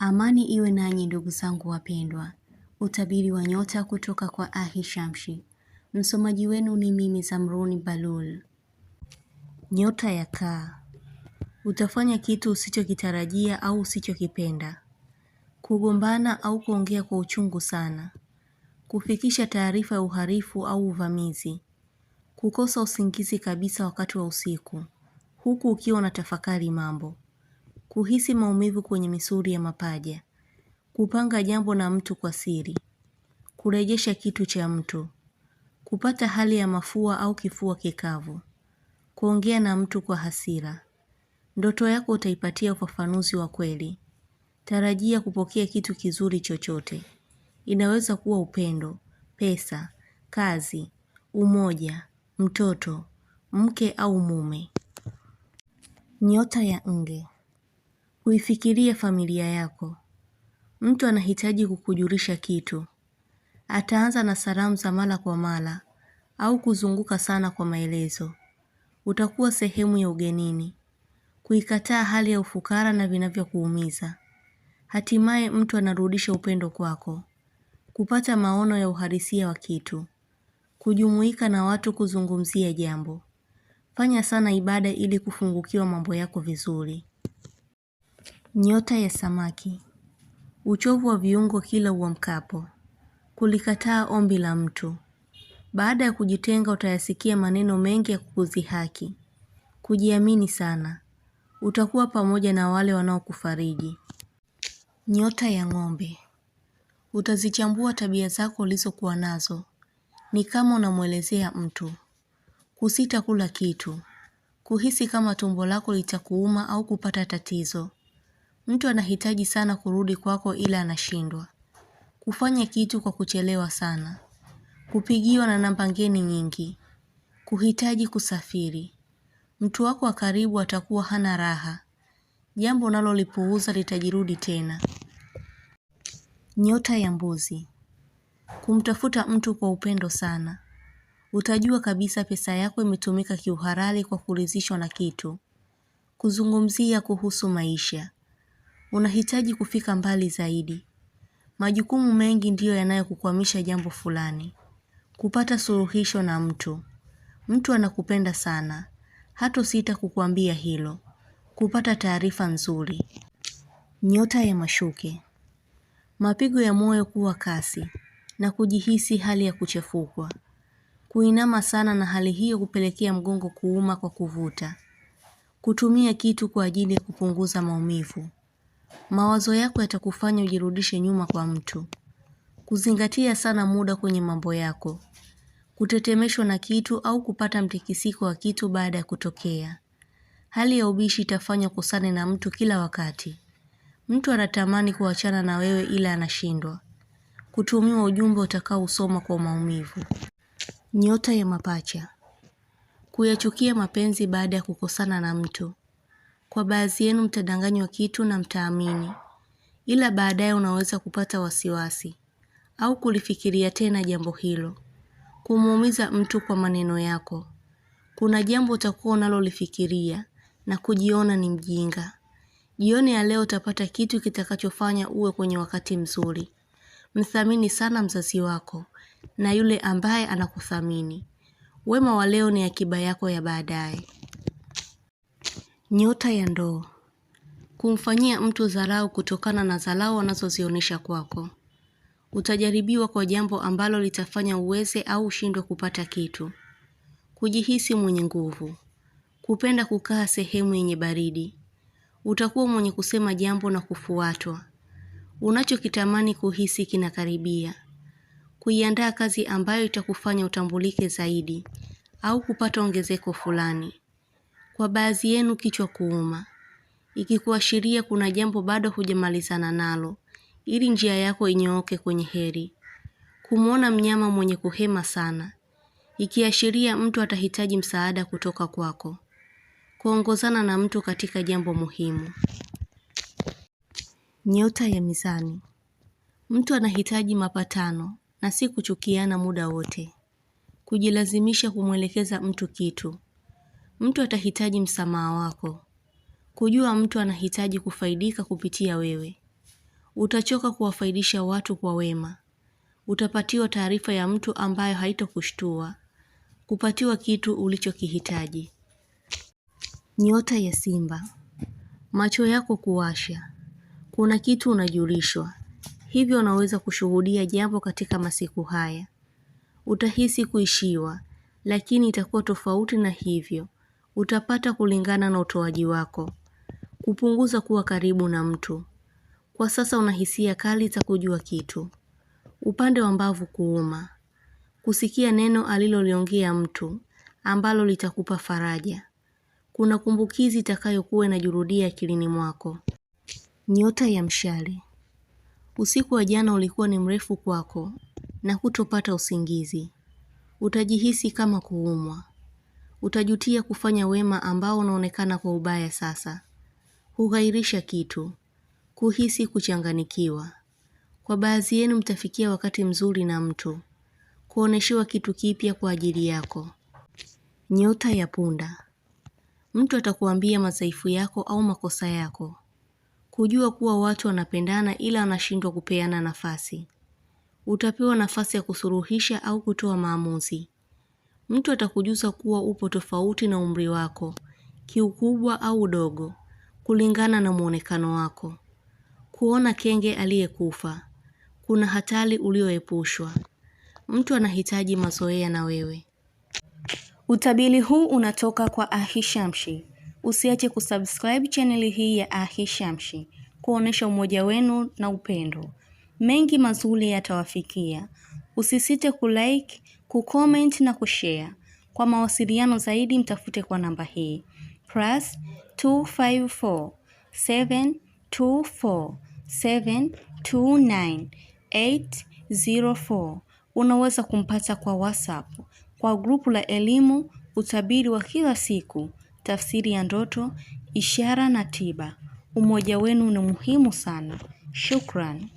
Amani iwe nanyi ndugu zangu wapendwa. Utabiri wa nyota kutoka kwa Ahishamshi. Msomaji wenu ni mimi Zamruni Balul. Nyota ya Kaa. Utafanya kitu usichokitarajia au usichokipenda. Kugombana au kuongea kwa uchungu sana. Kufikisha taarifa ya uhalifu au uvamizi. Kukosa usingizi kabisa wakati wa usiku, huku ukiwa unatafakari mambo. Kuhisi maumivu kwenye misuli ya mapaja. Kupanga jambo na mtu kwa siri. Kurejesha kitu cha mtu. Kupata hali ya mafua au kifua kikavu. Kuongea na mtu kwa hasira. Ndoto yako utaipatia ufafanuzi wa kweli. Tarajia kupokea kitu kizuri chochote. Inaweza kuwa upendo, pesa, kazi, umoja, mtoto, mke au mume. Nyota ya Nge. Kuifikiria familia yako. Mtu anahitaji kukujulisha kitu. Ataanza na salamu za mara kwa mara au kuzunguka sana kwa maelezo. Utakuwa sehemu ya ugenini. Kuikataa hali ya ufukara na vinavyokuumiza. Hatimaye mtu anarudisha upendo kwako. Kupata maono ya uhalisia wa kitu. Kujumuika na watu kuzungumzia jambo. Fanya sana ibada ili kufungukiwa mambo yako vizuri. Nyota ya Samaki. Uchovu wa viungo kila uamkapo. Kulikataa ombi la mtu. Baada ya kujitenga utayasikia maneno mengi ya kukudhihaki. Kujiamini sana. Utakuwa pamoja na wale wanaokufariji. Nyota ya Ng'ombe. Utazichambua tabia zako ulizokuwa nazo. Ni kama unamwelezea mtu. Kusita kula kitu. Kuhisi kama tumbo lako litakuuma au kupata tatizo. Mtu anahitaji sana kurudi kwako ila anashindwa. Kufanya kitu kwa kuchelewa sana. Kupigiwa na namba ngeni nyingi. Kuhitaji kusafiri. Mtu wako wa karibu atakuwa hana raha. Jambo unalolipuuza litajirudi tena. Nyota ya Mbuzi. Kumtafuta mtu kwa upendo sana. Utajua kabisa pesa yako imetumika kiuhalali kwa kuridhishwa na kitu. Kuzungumzia kuhusu maisha. Unahitaji kufika mbali zaidi. Majukumu mengi ndiyo yanayokukwamisha jambo fulani. Kupata suluhisho na mtu. Mtu anakupenda sana. Hatosita kukuambia hilo. Kupata taarifa nzuri. Nyota ya Mashuke. Mapigo ya moyo kuwa kasi na kujihisi hali ya kuchefukwa. Kuinama sana na hali hiyo kupelekea mgongo kuuma kwa kuvuta. Kutumia kitu kwa ajili ya kupunguza maumivu. Mawazo yako yatakufanya ujirudishe nyuma kwa mtu. Kuzingatia sana muda kwenye mambo yako. Kutetemeshwa na kitu au kupata mtikisiko wa kitu baada ya kutokea. Hali ya ubishi itafanya ukosane na mtu kila wakati. Mtu anatamani kuachana na wewe ila anashindwa. Kutumiwa ujumbe utakaousoma kwa maumivu. Nyota ya Mapacha. Kuyachukia mapenzi baada ya kukosana na mtu. Kwa baadhi yenu mtadanganywa kitu na mtaamini. Ila baadaye unaweza kupata wasiwasi. Au kulifikiria tena jambo hilo. Kumuumiza mtu kwa maneno yako. Kuna jambo utakuwa unalolifikiria na kujiona ni mjinga. Jioni ya leo utapata kitu kitakachofanya uwe kwenye wakati mzuri. Mthamini sana mzazi wako na yule ambaye anakuthamini. Wema wa leo ni akiba yako ya baadaye. Nyota ya Ndoo. Kumfanyia mtu dharau kutokana na dharau anazozionyesha kwako. Utajaribiwa kwa jambo ambalo litafanya uweze au ushindwe kupata kitu. Kujihisi mwenye nguvu. Kupenda kukaa sehemu yenye baridi. Utakuwa mwenye kusema jambo na kufuatwa. Unachokitamani kuhisi kinakaribia. Kuiandaa kazi ambayo itakufanya utambulike zaidi au kupata ongezeko fulani. Kwa baadhi yenu kichwa kuuma. Ikikuashiria kuna jambo bado hujamalizana nalo, ili njia yako inyooke kwenye heri. Kumuona mnyama mwenye kuhema sana. Ikiashiria mtu atahitaji msaada kutoka kwako. Kuongozana na mtu katika jambo muhimu. Nyota ya Mizani. Mtu anahitaji mapatano na si kuchukiana muda wote. Kujilazimisha kumwelekeza mtu kitu. Mtu atahitaji msamaha wako. Kujua mtu anahitaji kufaidika kupitia wewe. Utachoka kuwafaidisha watu kwa wema. Utapatiwa taarifa ya mtu ambayo haitakushtua. Kupatiwa kitu ulichokihitaji. Nyota ya Simba. Macho yako kuwasha. Kuna kitu unajulishwa. Hivyo unaweza kushuhudia jambo katika masiku haya. Utahisi kuishiwa, lakini itakuwa tofauti na hivyo. Utapata kulingana na utoaji wako. Kupunguza kuwa karibu na mtu. Kwa sasa una hisia kali za kujua kitu. Upande wa mbavu kuuma. Kusikia neno aliloliongea mtu, ambalo litakupa faraja. Kuna kumbukizi itakayokuwa inajirudia akilini mwako. Nyota ya Mshale. Usiku wa jana ulikuwa ni mrefu kwako na hutopata usingizi. Utajihisi kama kuumwa. Utajutia kufanya wema ambao unaonekana kwa ubaya sasa. Hughairisha kitu. Kuhisi kuchanganikiwa. Kwa baadhi yenu mtafikia wakati mzuri na mtu. Kuoneshewa kitu kipya kwa ajili yako. Nyota ya Punda. Mtu atakuambia madhaifu yako au makosa yako. Kujua kuwa watu wanapendana ila wanashindwa kupeana nafasi. Utapewa nafasi ya kusuluhisha au kutoa maamuzi. Mtu atakujuza kuwa upo tofauti na umri wako, kiukubwa au udogo, kulingana na muonekano wako. Kuona kenge aliyekufa. Kuna hatari ulioepushwa. Mtu anahitaji mazoea na wewe. Utabiri huu unatoka kwa Ahishamshi. Usiache kusubscribe chaneli hii ya Ahishamshi, kuonesha umoja wenu na upendo. Mengi mazuri yatawafikia. Usisite kulike, kucomment na kushare. Kwa mawasiliano zaidi mtafute kwa namba hii +254 724 729 804. Unaweza kumpata kwa WhatsApp, kwa grupu la elimu, utabiri wa kila siku, tafsiri ya ndoto, ishara na tiba. Umoja wenu ni muhimu sana. Shukran.